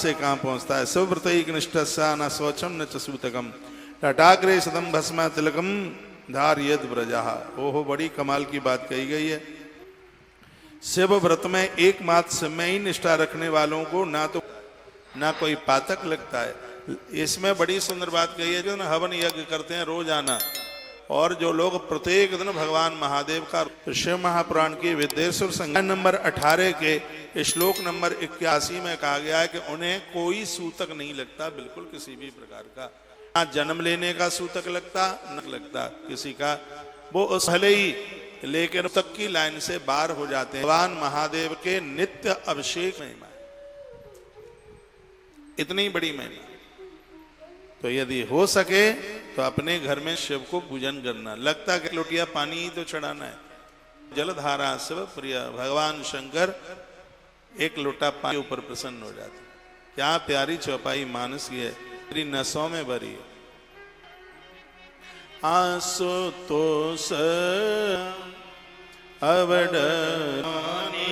से कहाँ पहुंचता है। शिवव्रतैक निष्ठस्या न स्वच्छम न च सूतकम तटाग्रे सदम भस्मा तिलकम धारयेत व्रजः। ओहो, बड़ी कमाल की बात कही गई है। शिव व्रत में एकमात्र समय ही निष्ठा रखने वालों को ना कोई पातक लगता है। इसमें बड़ी सुंदर बात कही है, जो ना हवन यज्ञ करते हैं रोजाना, और जो लोग प्रत्येक दिन भगवान महादेव का, शिव महापुराण की विद्येश्वर संज्ञा नंबर 18 के श्लोक नंबर 81 में कहा गया है कि उन्हें कोई सूतक नहीं लगता, बिल्कुल किसी भी प्रकार का, ना जन्म लेने का सूतक लगता न लगता किसी का। वो उस भले ही लेकिन तक की लाइन से बाहर हो जाते हैं। भगवान महादेव के नित्य अभिषेक महिमा, इतनी बड़ी महिमा। तो यदि हो सके तो अपने घर में शिव को पूजन करना। लगता कि लोटिया पानी ही तो चढ़ाना है। जलधारा शिव प्रिय, भगवान शंकर एक लोटा पानी ऊपर प्रसन्न हो जाते। क्या प्यारी चौपाई मानस की है, तेरी नसों में भरी है। आशुतोष अवडरानी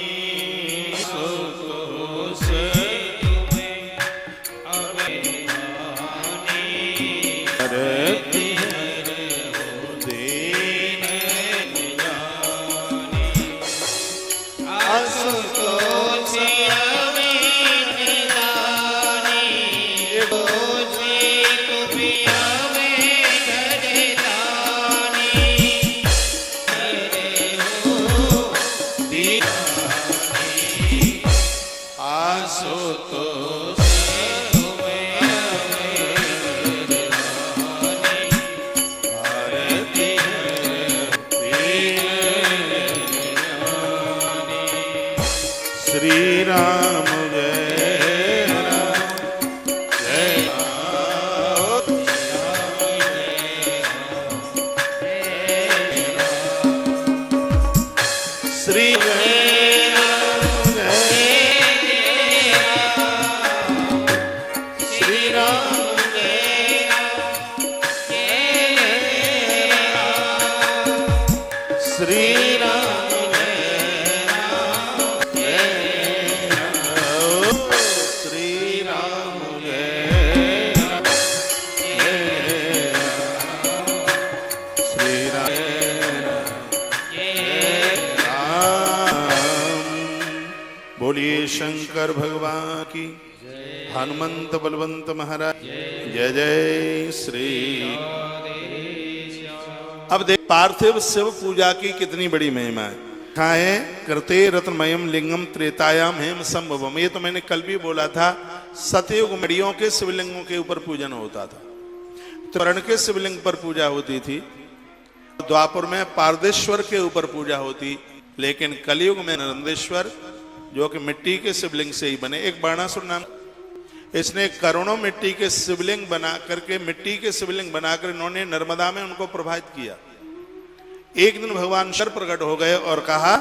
श्री राम जय राम जय राम श्री राम श्री राम श्री राम बोलिए शंकर भगवान की, हनुमंत बलवंत महाराज जय जय श्री। अब देख पार्थिव शिव पूजा की कितनी बड़ी महिमा है। कृते रत्नमयम लिंगम त्रेतायाम हेम संभवम। ये तो मैंने कल भी बोला था। सतयुग मड़ियों के शिवलिंगों के ऊपर पूजन होता था, त्वरण के शिवलिंग पर पूजा होती थी। द्वापर में पारदेश्वर के ऊपर पूजा होती, लेकिन कलयुग में नंदेश्वर जो कि मिट्टी के शिवलिंग से ही बने। एक बाणासुर नाम, इसने करोड़ों मिट्टी के शिवलिंग बना करके, मिट्टी के शिवलिंग बनाकर इन्होंने नर्मदा में उनको प्रभावित किया। एक दिन भगवान शर प्रकट हो गए और कहा,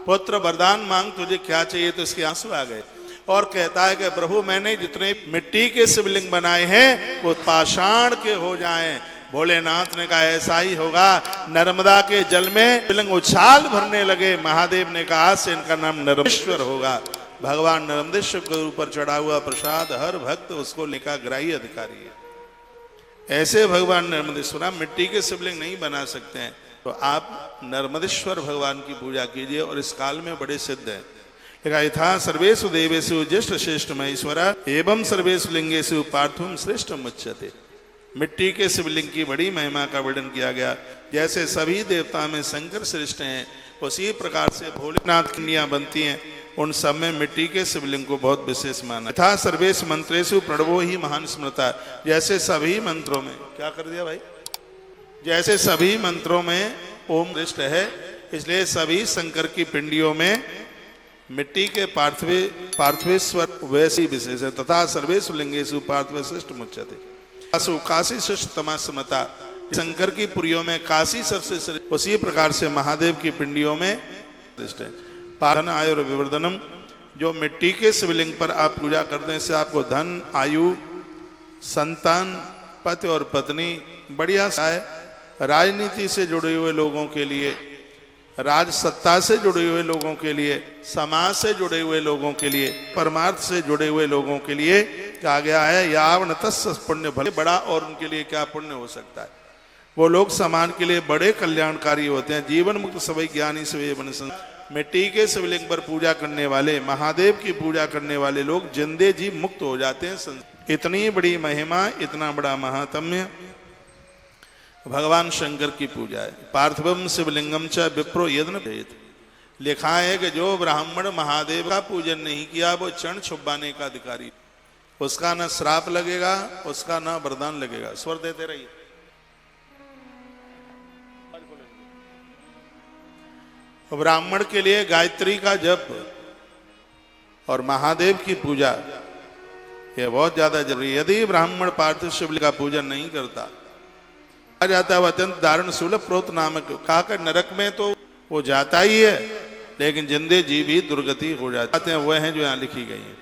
पुत्र वरदान मांग, तुझे क्या चाहिए। तो इसके आंसू आ गए और कहता है कि प्रभु मैंने जितने मिट्टी के शिवलिंग बनाए हैं वो पाषाण के हो जाएं। भोलेनाथ ने कहा ऐसा ही होगा। नर्मदा के जल में शिवलिंग उछाल भरने लगे। महादेव ने कहा से इनका नाम नर्मदेश्वर होगा। भगवान नर्मदेश्वर के ऊपर चढ़ा हुआ प्रसाद हर भक्त उसको लेकर ग्राही अधिकारी है। ऐसे भगवान नर्मदेश्वर, आप मिट्टी के शिवलिंग नहीं बना सकते हैं तो आप नर्मदेश्वर भगवान की पूजा कीजिए और इस काल में बड़े सिद्ध है। यथा सर्वेषु देवेषु ज्येष्ठ श्रेष्ठ महेश्वरा एवं सर्वेषु लिंगेषु पार्थुम श्रेष्ठम उच्यते। मिट्टी के शिवलिंग की बड़ी महिमा का वर्णन किया गया। जैसे सभी देवता में शंकर श्रेष्ठ हैं, उसी प्रकार से भोलेनाथ कन्या बनती हैं, उन सब में मिट्टी के शिवलिंग को बहुत विशेष माना। था सर्वेश मंत्रेषु प्रणवो ही महान स्मृता। जैसे सभी मंत्रों में, क्या कर दिया भाई, जैसे सभी मंत्रों में ओम श्रेष्ठ है, इसलिए सभी शंकर की पिंडियों में मिट्टी के पार्थिवेश्वर वैसी विशेष है। तथा सर्वेषु लिंगेषु पार्थिव श्रेष्ठ मुच्यते। काशी श्रेष्ठ तमासमता। शंकर की पुरियों में काशी सबसे श्रेष्ठ, उसी प्रकार से महादेव की पिंडियों में श्रेष्ठ है। पाधन आयु और विवर्धनम। जो मिट्टी के शिवलिंग पर आप पूजा करते हैं, इससे आपको धन, आयु, संतान, पति और पत्नी बढ़िया है। राजनीति से जुड़े हुए लोगों के लिए राज सत्ता से जुड़े हुए लोगों के लिए, समाज से जुड़े हुए लोगों के लिए, परमार्थ से जुड़े हुए लोगों के लिए कहा गया है यावन तस्य पुण्य भले, बड़ा और उनके लिए क्या पुण्य हो सकता है। वो लोग समाज के लिए बड़े कल्याणकारी होते हैं। जीवन मुक्त सवै ज्ञानी सवै बन संत, मिट्टी के शिवलिंग पर पूजा करने वाले, महादेव की पूजा करने वाले लोग जिंदे जी मुक्त हो जाते हैं। इतनी बड़ी महिमा, इतना बड़ा महात्म्य भगवान शंकर की पूजा है। पार्थिवम शिवलिंगम च विप्रो यदन भेद, लिखा है कि जो ब्राह्मण महादेव का पूजन नहीं किया वो चरण छुपाने का अधिकारी, उसका न श्राप लगेगा, उसका न वरदान लगेगा। स्वर देते रहिए। ब्राह्मण के लिए गायत्री का जप और महादेव की पूजा यह बहुत ज्यादा जरूरी है। यदि ब्राह्मण पार्थिव शिवलिंग का पूजन नहीं करता, आ जाता है अत्यंत दारुण सुलभ प्रोत नामक, खाकर नरक में तो वो जाता ही है, लेकिन जिंदे जी भी दुर्गति हो जाते हैं। वह हैं जो यहाँ लिखी गई है।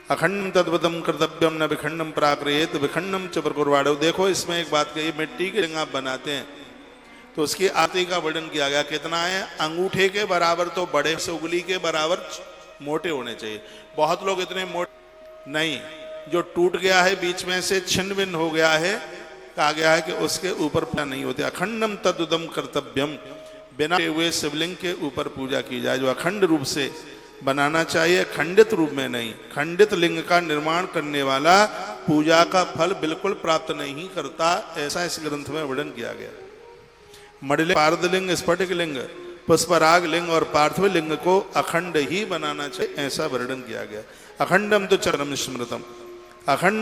अखंडम तद्वतम कर्तव्यम न विखंडम प्राकृत विखंडम च प्रकुर्वाणो। देखो इसमें एक बात कही, मिट्टी के लिंग आप बनाते हैं तो उसकी आरती का वर्णन किया गया। कितना है? अंगूठे के बराबर तो बड़े से उंगली के बराबर मोटे होने चाहिए। बहुत लोग इतने मोटे नहीं, जो टूट गया है बीच में से, छिन्न भिन्न हो गया है, कहा गया है कि उसके ऊपर पूजा नहीं होती। अखंडम तद्वतम कर्तव्यम, बिना हुए शिवलिंग के ऊपर पूजा की जाए, जो अखंड रूप से बनाना चाहिए, खंडित रूप में नहीं। खंडित लिंग का निर्माण करने वाला पूजा का फल बिल्कुल प्राप्त नहीं करता, ऐसा इस ग्रंथ में वर्णन किया गया। मणिलिंग, पारदलिंग, स्फटिक लिंग, पुष्पराग लिंग और पार्थिव लिंग को अखंड ही बनाना चाहिए, ऐसा वर्णन किया गया। अखंडम तो चरम स्मृतम, अखंड